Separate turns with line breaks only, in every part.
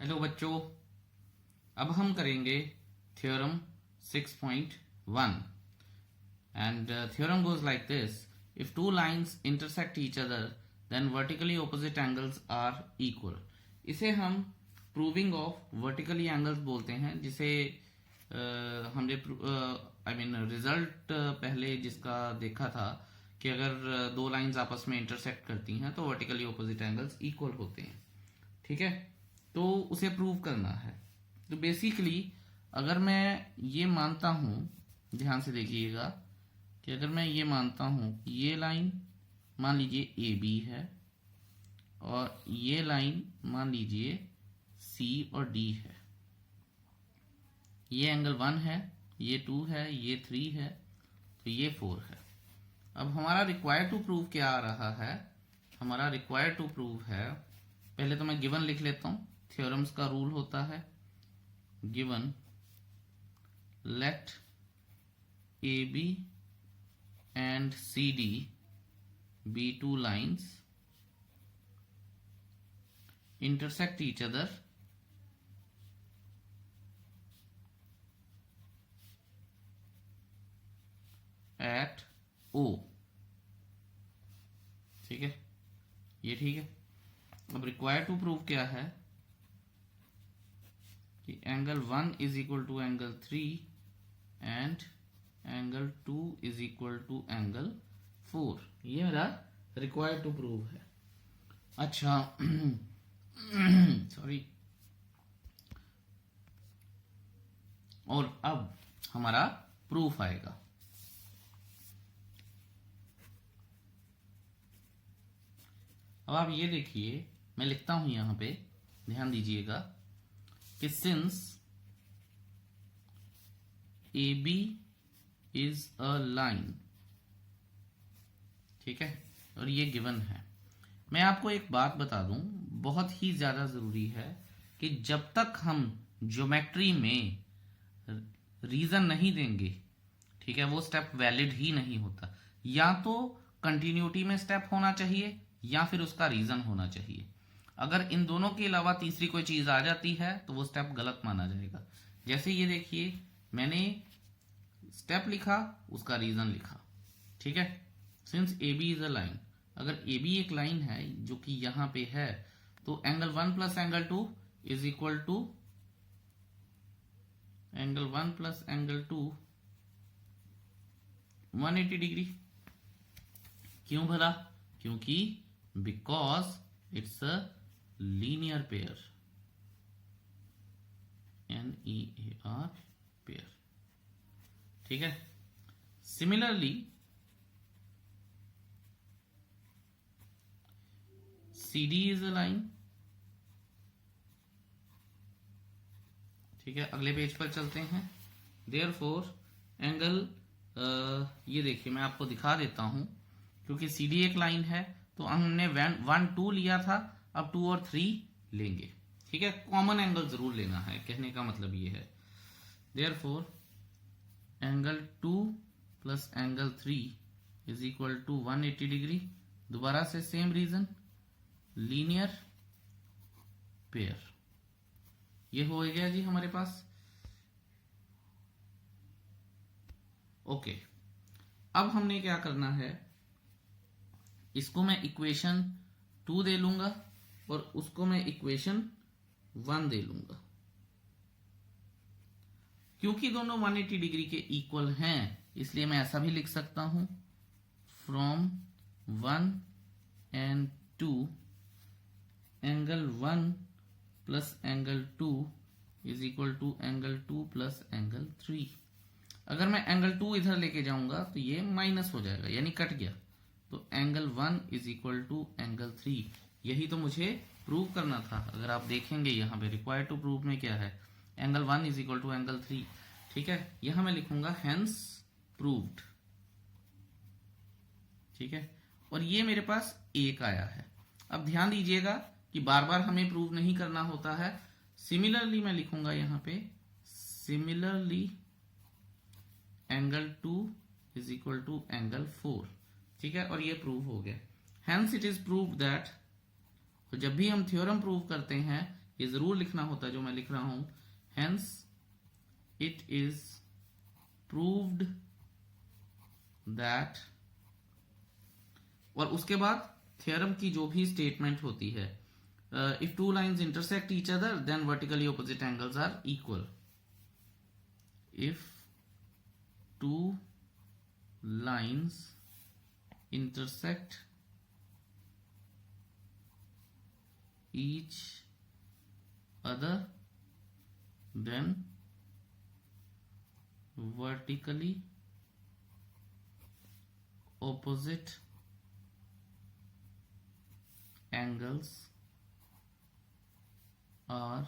Hello बच्चों, अब हम करेंगे theorem 6.1 and theorem goes like this: if two lines intersect each other then vertically opposite angles are equal. इसे हम proving of vertically angles बोलते हैं, जिसे हमने रिजल्ट पहले जिसका देखा था कि अगर दो लाइंस आपस में इंटरसेक्ट करती हैं तो वर्टिकली ऑपोजिट एंगल्स इक्वल होते हैं। ठीक है, तो उसे प्रूव करना है। तो बेसिकली अगर मैं ये मानता हूं, ध्यान से देखिएगा कि अगर मैं ये मानता हूं कि ये लाइन मान लीजिए ए बी है और ये लाइन मान लीजिए सी और डी है, ये एंगल 1 है, ये 2 है, ये 3 है, तो ये 4 है। अब हमारा रिक्वायर टू प्रूव क्या आ रहा है? हमारा रिक्वायर टू प्रूव है, पहले तो मैं गिवन लिख लेता हूं। थ्योरम्स का रूल होता है given let A B and C D be two lines intersect each other at O। ठीक है, ये ठीक है। अब रिक्वायर टू प्रूव क्या है कि angle 1 is equal to angle 3 and angle 2 is equal to angle 4। ये मेरा रिक्वायर टू प्रूव है। अच्छा सॉरी। और अब हमारा प्रूफ आएगा। अब आप ये देखिए, मैं लिखता हूं यहां पे, ध्यान दीजिएगा कि since A B is a line, ठीक है, और ये गिवन है। मैं आपको एक बात बता दूं, बहुत ही ज्यादा जरूरी है कि जब तक हम ज्योमेट्री में रीजन नहीं देंगे, ठीक है, वो स्टेप वैलिड ही नहीं होता। या तो कंटिन्यूटी में स्टेप होना चाहिए या फिर उसका रीजन होना चाहिए। अगर इन दोनों के अलावा तीसरी कोई चीज आ जाती है तो वो स्टेप गलत माना जाएगा। जैसे ये देखिए, मैंने स्टेप लिखा, उसका रीजन लिखा, ठीक है। Since A B is a line, अगर ए बी एक लाइन है जो कि यहां पे है, तो angle 1 plus angle 2 is equal to angle 1 plus angle 2 180 degree. क्यों भला? क्योंकि because it's a linear pair, NEAR pair, ठीक है। Similarly CD is a line, ठीक है। अगले पेज पर चलते हैं। देयरफॉर एंगल ये देखिए, मैं आपको दिखा देता हूं, क्योंकि CD एक लाइन है तो हमने 1 2 लिया था, अब 2 और 3 लेंगे, ठीक है। कॉमन एंगल जरूर लेना है, कहने का मतलब ये है। Therefore angle 2 plus angle 3 is equal to 180 degree. दोबारा से सेम रीजन, लीनियर पेयर। ये हो गया जी हमारे पास। ओके, अब हमने क्या करना है, इसको मैं इक्वेशन 2 दे लूंगा और उसको मैं इक्वेशन 1 दे लूंगा। क्योंकि दोनों 180 डिग्री के इक्वल हैं, इसलिए मैं ऐसा भी लिख सकता हूं, from 1 and 2 angle 1 plus angle 2 is equal to angle 2 plus angle 3। अगर मैं एंगल 2 इधर लेके जाऊंगा तो ये माइनस हो जाएगा, यानी कट गया, तो angle 1 is equal to angle 3। यही तो मुझे प्रूव करना था। अगर आप देखेंगे यहाँ पे रिक्वायर टू प्रूव में क्या है, angle 1 is equal to angle 3, ठीक है। यहां मैं लिखूंगा हेंस प्रूव्ड, ठीक है। और ये मेरे पास 1 आया है। अब ध्यान दीजिएगा कि बार बार हमें प्रूव नहीं करना होता है। सिमिलरली मैं लिखूंगा यहां पे, similarly angle 2 is equal to angle 4, ठीक है। और ये प्रूव हो गया। Hence it is prove that, तो जब भी हम थ्योरम प्रूव करते हैं ये जरूर लिखना होता है जो मैं लिख रहा हूं, hence it is proved that, और उसके बाद थ्योरम की जो भी स्टेटमेंट होती है, if two lines intersect each other then vertically opposite angles are equal. If two lines intersect each other then vertically opposite angles are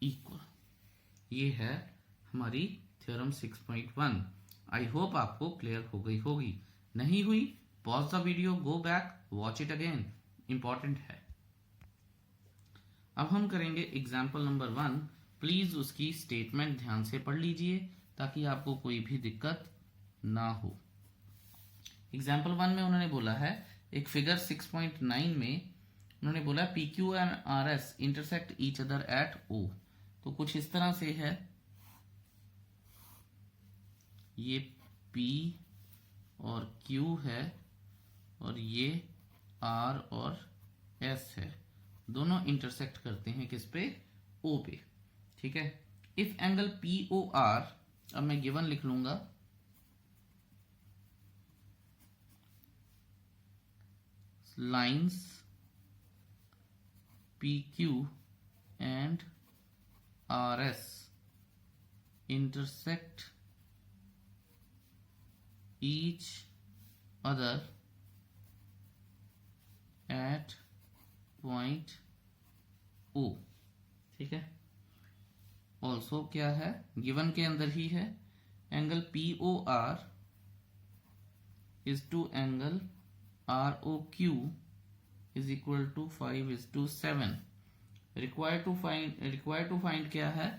equal। ये है हमारी थ्योरम 6.1। आई होप आपको क्लियर हो गई होगी। नहीं हुई, pause the video, go back, watch it again, important है। अब हम करेंगे एग्जाम्पल नंबर 1। प्लीज उसकी स्टेटमेंट ध्यान से पढ़ लीजिए ताकि आपको कोई भी दिक्कत ना हो। एग्जाम्पल 1 में उन्होंने बोला है, एक फिगर 6.9 में उन्होंने बोला P Q and R S intersect each other at O. तो कुछ इस तरह से है, ये P और Q है और ये R और S है, दोनों इंटरसेक्ट करते हैं किस पे, O पे। ठीक है। इफ एंगल POR, अब मैं गिवन लिख लूंगा, lines PQ and RS intersect each other at point O। ठीक है। ऑल्सो क्या है, गिवन के अंदर ही है, angle POR is to angle ROQ is equal to 5:7। Required to find क्या है,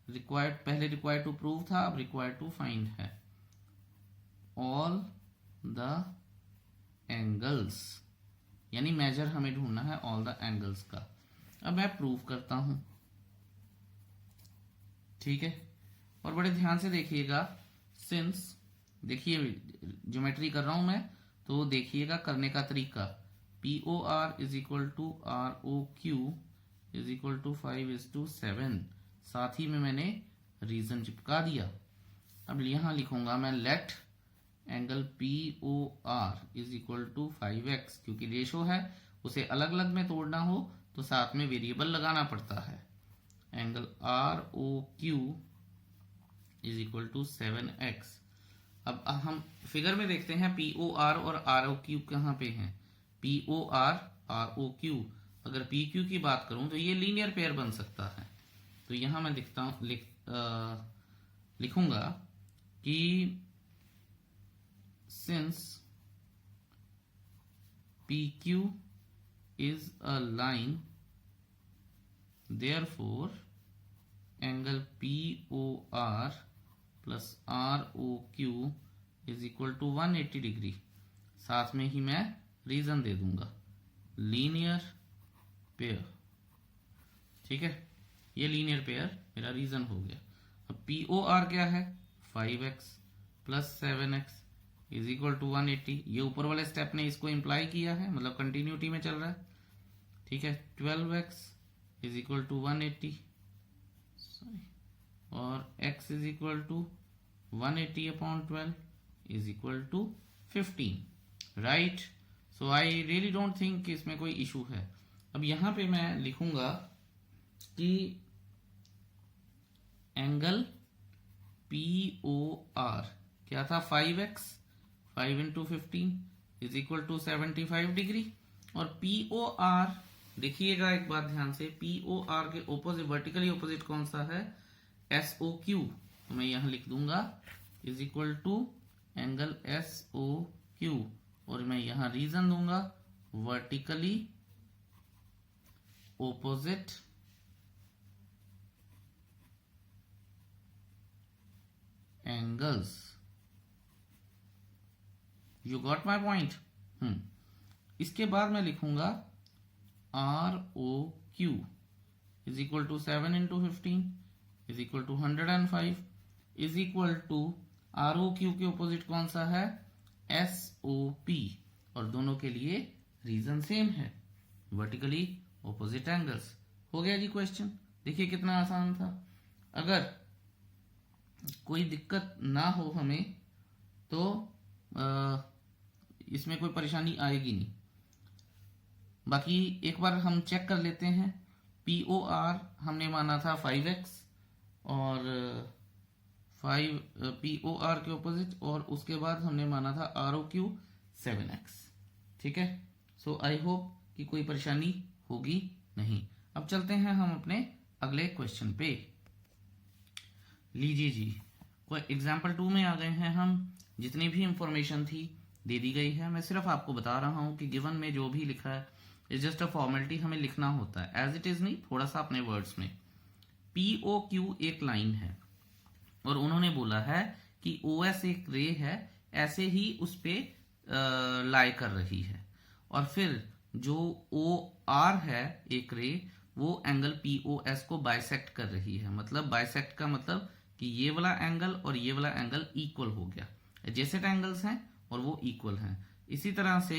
पहले रिक्वायर्ड टू प्रूव था, अब रिक्वायर्ड टू फाइंड है ऑल द एंगल्स, यानी मेजर हमें ढूंढना है ऑल द एंगल्स का। अब मैं प्रूव करता हूं। ठीक है। और बड़े ध्यान से देखिएगा, सिंस देखिए ज्योमेट्री कर रहा हूं मैं, तो देखिएगा करने का तरीका। POR is equal to ROQ is equal to 5:7, साथ ही में मैंने रीजन चिपका दिया। अब यहां लिखूंगा मैं, let angle POR is equal to 5x, क्योंकि रेशो है उसे अलग अलग में तोड़ना हो तो साथ में वेरिएबल लगाना पड़ता है। Angle ROQ is equal to 7x। अब हम फिगर में देखते हैं POR और ROQ कहाँ पे हैं। POR ROQ, अगर PQ की बात करूं तो ये लीनियर पेयर बन सकता है। तो यहां मैं लिखूंगा कि since PQ is a line, therefore angle POR plus ROQ is equal to 180 degree. साथ में ही मैं रीजन दे दूंगा, लीनियर पेयर। ठीक है, ये लीनियर पेयर मेरा रीजन हो गया। अब POR क्या है, 5x plus 7x is equal to 180। ये ऊपर वाले स्टेप ने इसको इंप्लाई किया है, मतलब कंटिन्यूटी में चल रहा है। ठीक है, 12x इज इक्वल टू 180 और x is equal to 180 upon 12 is equal to 15। Right. So I really don't think कि इसमें कोई इशू है। अब यहां पे मैं लिखूंगा कि एंगल POR क्या था, 5x, 5 into 15 is equal to 75 degree. और POR देखिएगा एक बात ध्यान से, POR के ओपोजिट, वर्टिकली ओपोजिट कौन सा है, SOQ। तो मैं यहां लिख दूंगा is equal to angle SOQ, और मैं यहां रीजन दूंगा vertically opposite angles. You got my point. इसके बाद मैं लिखूंगा ROQ is equal to 7 into 15 is equal to 105 is equal to ROQ के ऑपोजिट कौन सा है, SOP, और दोनों के लिए रीजन सेम है, वर्टिकली ऑपोजिट एंगल्स। हो गया जी क्वेश्चन। देखिए कितना आसान था। अगर कोई दिक्कत ना हो हमें तो इसमें कोई परेशानी आएगी नहीं। बाकी एक बार हम चेक कर लेते हैं। POR हमने माना था 5x और 5 POR के ऑपोजिट, और उसके बाद हमने माना था ROQ 7x। ठीक है, सो आई होप कि कोई परेशानी होगी नहीं। अब चलते हैं हम अपने अगले क्वेश्चन पे। लीजिए जी, कोई एग्जाम्पल 2 में आ गए हैं हम। जितनी भी इंफॉर्मेशन थी दे दी गई है। मैं सिर्फ आपको बता रहा हूं कि गिवन में जो भी लिखा है इज जस्ट अ फॉर्मेलिटी, हमें लिखना होता है एज इट इज नहीं, थोड़ा सा अपने वर्ड्स में। POQ एक लाइन है और उन्होंने बोला है कि OS एक रे है, ऐसे ही उस पे लाई कर रही है, और फिर जो OR है एक रे, वो एंगल POS को बाइसेक्ट कर रही है। मतलब बाइसेक्ट का मतलब कि ये वाला एंगल और ये वाला एंगल इक्वल हो गया, एडजेसेंट एंगल्स हैं और वो इक्वल हैं। इसी तरह से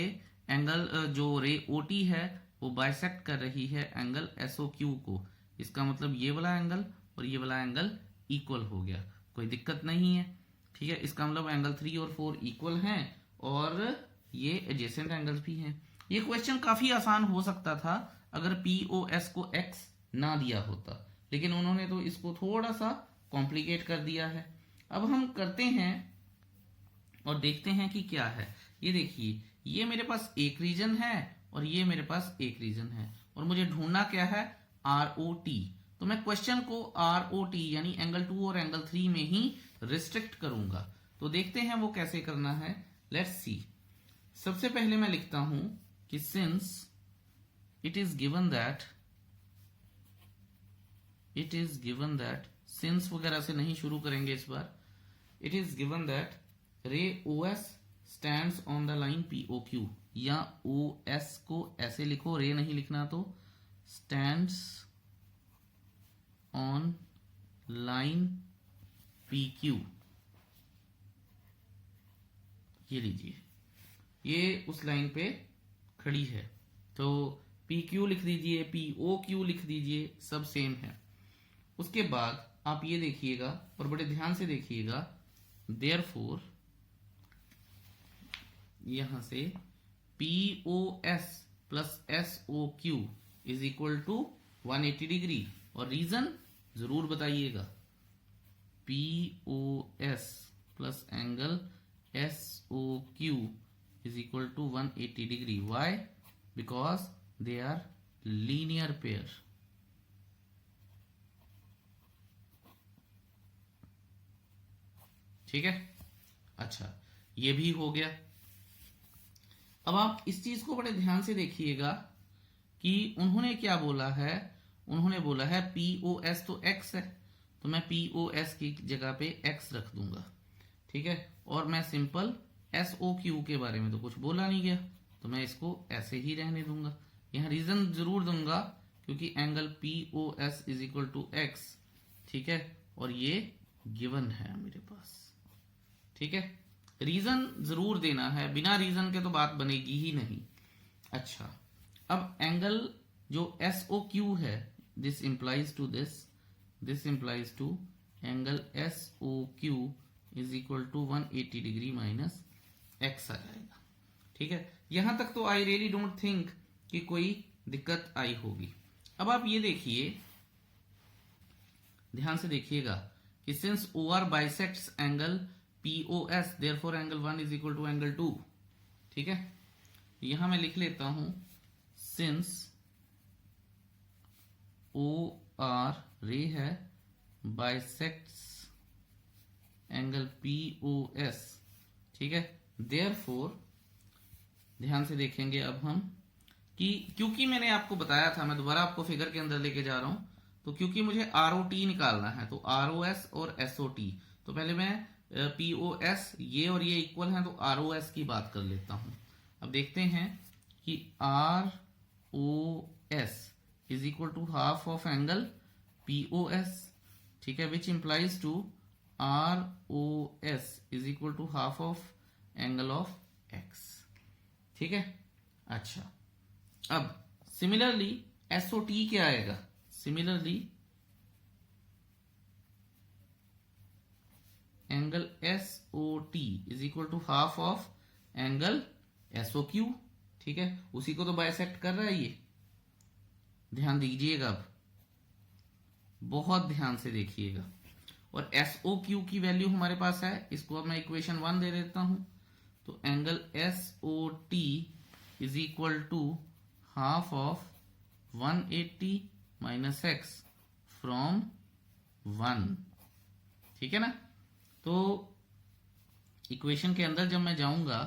एंगल जो रे OT है वो बाइसेक्ट कर रही है एंगल SOQ को। इसका मतलब ये वाला एंगल और ये वाला एंगल इक्वल हो गया, कोई दिक्कत नहीं है। ठीक है, इसका मतलब एंगल 3 और 4 इक्वल हैं और ये एडजेसेंट एंगल्स भी हैं। ये क्वेश्चन काफी आसान हो सकता था अगर POS को x ना दिया होता, लेकिन उन्होंने तो इसको थोड़ा सा कॉम्प्लिकेट कर दिया है। अब हम करते हैं और देखते हैं कि क्या है। ये देखिए, ये मेरे पास एक रीजन है और ये मेरे पास एक रीजन है, और मुझे ढूंढना क्या है, ROT। तो मैं क्वेश्चन को ROT यानी एंगल 2 और एंगल 3 में ही रिस्ट्रिक्ट करूंगा। तो देखते हैं वो कैसे करना है, लेट्स सी। सबसे पहले मैं लिखता हूं कि since it is given that since वगैरह से नहीं शुरू करेंगे इस बार। इट इज गिवन दैट रे OS stands on the line POQ, या OS को ऐसे लिखो, रे नहीं लिखना, तो स्टैंड्स ऑन लाइन PQ। ये लीजिए, ये उस लाइन पे खड़ी है, तो PQ लिख दीजिए, POQ लिख दीजिए, सब सेम है। उसके बाद आप ये देखिएगा और बड़े ध्यान से देखिएगा, देयरफॉर यहां से POS plus SOQ is equal to 180 degree, और रीजन जरूर बताइएगा। POS plus angle SOQ is equal to 180 degree. Why? Because they are linear pair. ठीक है, अच्छा, ये भी हो गया। अब आप इस चीज को बड़े ध्यान से देखिएगा कि उन्होंने क्या बोला है। उन्होंने बोला है POS तो x है, तो मैं POS की जगह पे x रख दूंगा। ठीक है, और मैं सिंपल SOQ के बारे में तो कुछ बोला नहीं गया, तो मैं इसको ऐसे ही रहने दूंगा। यहां रीजन जरूर दूंगा क्योंकि angle POS is equal to x। ठीक है, और ये गिवन है मेरे पास। ठीक है, रीजन जरूर देना है, बिना रीजन के तो बात बनेगी ही नहीं। अच्छा, अब एंगल जो SOQ है, this implies to angle SOQ is equal to 180 degree minus x आ जाएगा। ठीक है, यहां तक तो आई रियली डोंट थिंक कि कोई दिक्कत आई होगी। अब आप ये देखिए, ध्यान से देखिएगा कि since OR bisects angle POS, therefore angle 1 is equal to angle 2। ठीक है, यहां मैं लिख लेता हूं सिंस OR रे है बाइसेक्ट्स एंगल POS। ठीक है, therefore ध्यान से देखेंगे अब हम कि क्योंकि मैंने आपको बताया था, मैं दोबारा आपको फिगर के अंदर लेके जा रहा हूं, तो क्योंकि मुझे ROT निकालना है, तो ROS और SOT, तो पहले मैं POS, ये और ये इक्वल हैं, तो ROS की बात कर लेता हूं। अब देखते हैं कि ROS S is equal to half of angle POS, ठीक है, which implies to ROS is equal to half of angle of X, ठीक है। अच्छा, अब सिमिलरली SOT क्या आएगा? Similarly angle SOT is equal to half of angle SOQ, ठीक है, उसी को तो बाइसेक्ट कर रहा है ये। ध्यान दीजिएगा, अब बहुत ध्यान से देखिएगा। और SOQ की वैल्यू हमारे पास है, इसको अब मैं इक्वेशन 1 दे देता हूं। तो angle SOT is equal to half of 180 minus x from 1, ठीक है ना। तो इक्वेशन के अंदर जब मैं जाऊंगा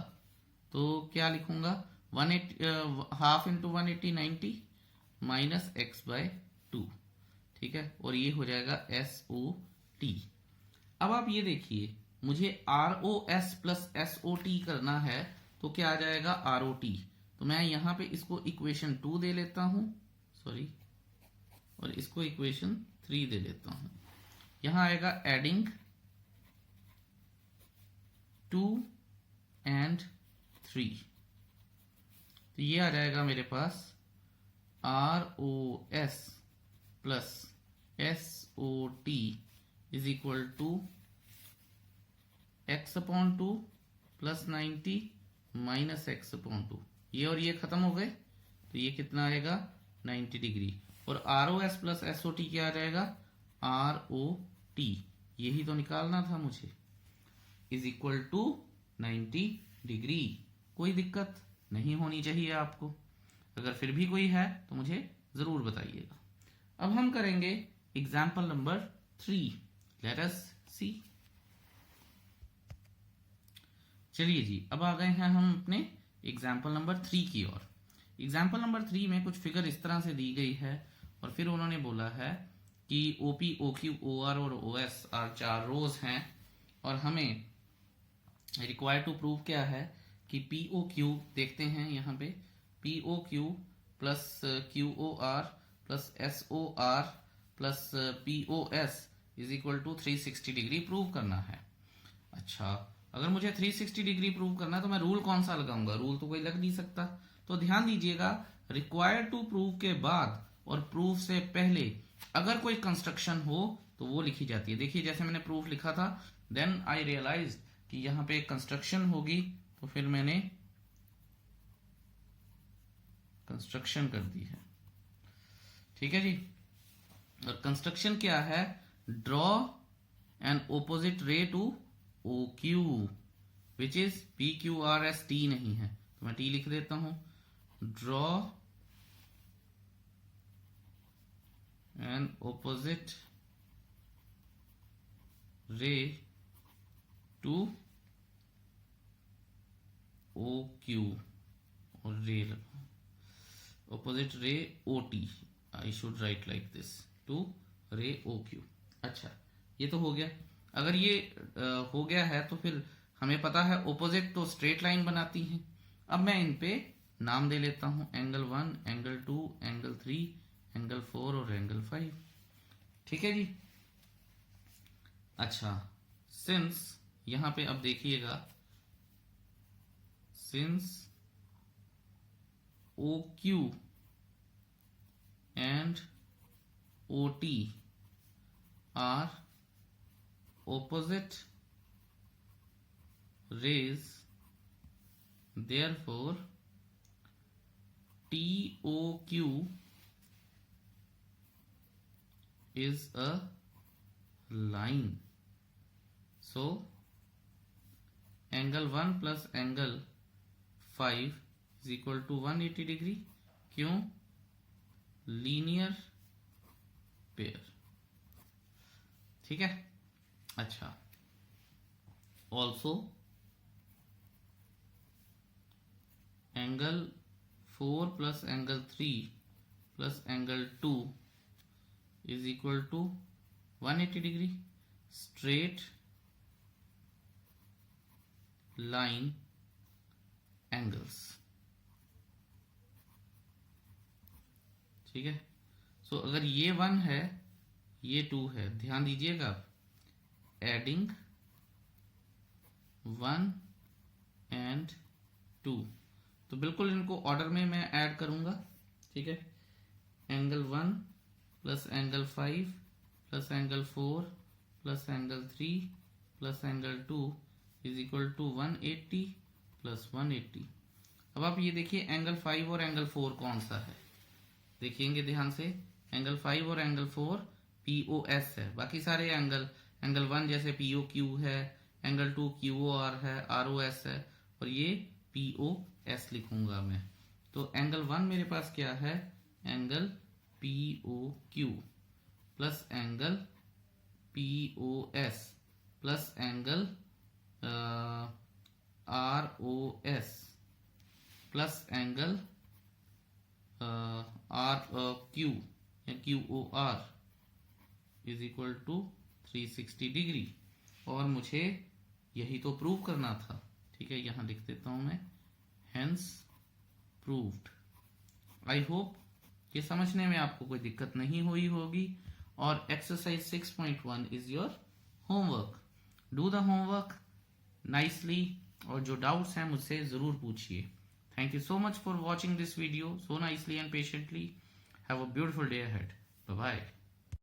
तो क्या लिखूंगा? 180 half into 180 90 minus x by 2, ठीक है, और ये हो जाएगा SOT। अब आप ये देखिए, मुझे ROS प्लस SOT करना है, तो क्या आ जाएगा? ROT। तो मैं यहां पे इसको इक्वेशन 2 दे लेता हूं, सॉरी, और इसको इक्वेशन 3 दे लेता हूं। यहां आएगा एडिंग 2 एंड 3, तो ये आ जाएगा मेरे पास ROS plus SOT is equal to x/2 plus 90 minus x/2। ये और ये खत्म हो गए, तो ये कितना आएगा? 90 डिग्री। और ROS प्लस SOT क्या आ जाएगा? ROT, यही तो निकालना था मुझे, इज इक्वल टू 90 डिग्री। कोई दिक्कत नहीं होनी चाहिए आपको। अगर फिर भी कोई है तो मुझे जरूर बताइएगा। अब हम करेंगे एग्जाम्पल नंबर 3। लेट अस सी। चलिए जी, अब आ गए हैं हम अपने एग्जाम्पल नंबर 3 की ओर। एग्जाम्पल नंबर 3 में कुछ फिगर इस तरह से दी गई है, और फिर उन्होंने बोला है कि OP, OQ, OR और OS आर 4 रोज हैं, और हमें रिक्वायर्ड टू प्रूव क्या है कि POQ, देखते हैं यहाँ पे, POQ plus QOR plus SOR plus POS is equal to 360 degree prove करना है। अच्छा, अगर मुझे 360 डिग्री प्रूव करना है तो मैं रूल कौन सा लगाऊंगा? रूल तो कोई लग नहीं सकता। तो ध्यान दीजिएगा, रिक्वायर्ड टू प्रूव के बाद और प्रूफ से पहले अगर कोई कंस्ट्रक्शन हो तो वो लिखी जाती है। देखिए, जैसे मैंने प्रूफ लिखा था, देन आई रियलाइज कि यहाँ पे कंस्ट्रक्शन होगी, तो फिर मैंने कंस्ट्रक्शन कर दी है, ठीक है जी। और कंस्ट्रक्शन क्या है? Draw an opposite ray to OQ which is PQRS, T नहीं है तो मैं T लिख देता हूं। Draw an opposite ray to OQ, और रे opposite ray OT, I should write like this, to ray OQ। अच्छा, ये तो हो गया। अगर ये हो गया है तो फिर हमें पता है ऑपोजिट तो स्ट्रेट लाइन बनाती हैं। अब मैं इन पे नाम दे लेता हूं, एंगल 1, एंगल 2, एंगल 3, एंगल 4 और एंगल 5, ठीक है जी। अच्छा, सिंस यहां पे अब देखिएगा, since OQ and OT are opposite rays, therefore TOQ is a line. So angle 1 plus angle 5 is equal to 180 degree. क्यों? लीनियर पेयर, ठीक है। अच्छा, also angle 4 plus angle 3 plus angle 2 is equal to 180 degree. Straight line angles, ठीक है। सो अगर ये 1 है, ये 2 है, ध्यान दीजिएगा आप, एडिंग 1 एंड 2, तो बिल्कुल इनको ऑर्डर में मैं ऐड करूंगा। ठीक है, angle 1 plus angle 5 plus angle 4 plus angle 3 plus angle 2 is equal to 180 plus 180। अब आप ये देखिए एंगल 5 और एंगल 4 कौन सा है, देखिएंगे ध्यान से। एंगल 5 और एंगल 4 POS है, बाकी सारे एंगल 1 जैसे POQ है, एंगल 2 QOR है, ROS है, और ये POS लिखूंगा मैं। तो एंगल 1 मेरे पास क्या है, angle POQ plus angle POS plus angle ROS plus angle RQ या QOR is equal to 360 degree. और मुझे यही तो प्रूव करना था। ठीक है, यहां लिख देता हूं मैं, हेंस प्रूव्ड। आई होप ये समझने में आपको कोई दिक्कत नहीं हुई होगी। और exercise 6.1 is your homework. Do the homework nicely, और जो डाउट्स हैं मुझसे जरूर पूछिए। Thank you so much for watching this video so nicely and patiently. Have a beautiful day ahead. Bye bye.